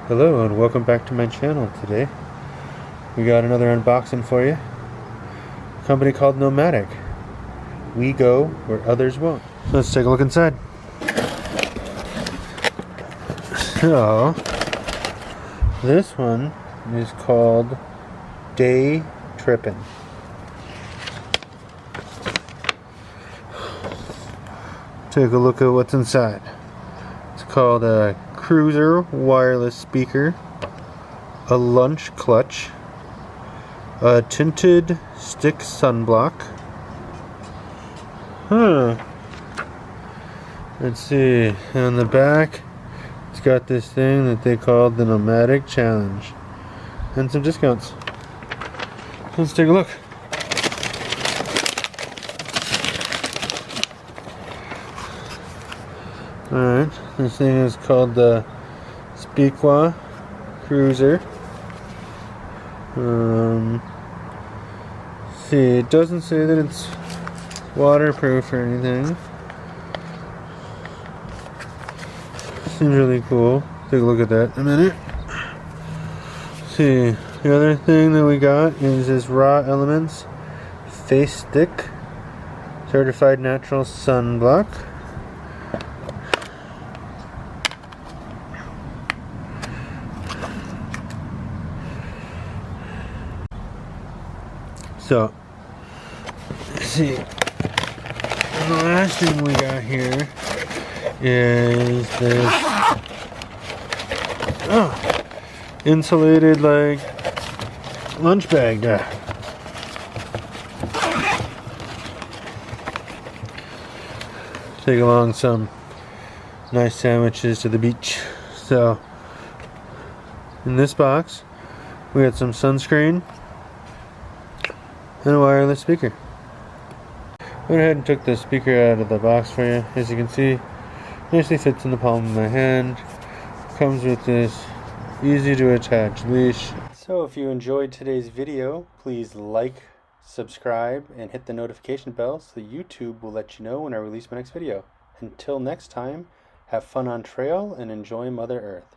Hello and welcome back to my channel. Today we got another unboxing for you. A company called Nomadik. We go where others won't. Let's take a look inside. So this one is called Trippin. Take a look at what's inside. It's called a cruiser wireless speaker, a lunch clutch, a tinted stick sunblock. Let's see. On the back, it's got this thing that they called the Nomadik Challenge, and some discounts. Let's take a look. Alright, this thing is called the Speakwa Cruiser. See, it doesn't say that it's waterproof or anything. Seems really cool. Take a look at that in a minute. See, the other thing that we got is this Raw Elements Face Stick Certified Natural Sunblock. So, let's see, and the last thing we got here is this insulated like lunch bag. Take along some nice sandwiches to the beach. So, in this box, we got some sunscreen and a wireless speaker. Went ahead and took the speaker out of the box for you. As you can see, nicely fits in the palm of my hand. Comes with this easy to attach leash. So if you enjoyed today's video, please like, subscribe, and hit the notification bell so YouTube will let you know when I release my next video. Until next time, have fun on trail and enjoy Mother Earth.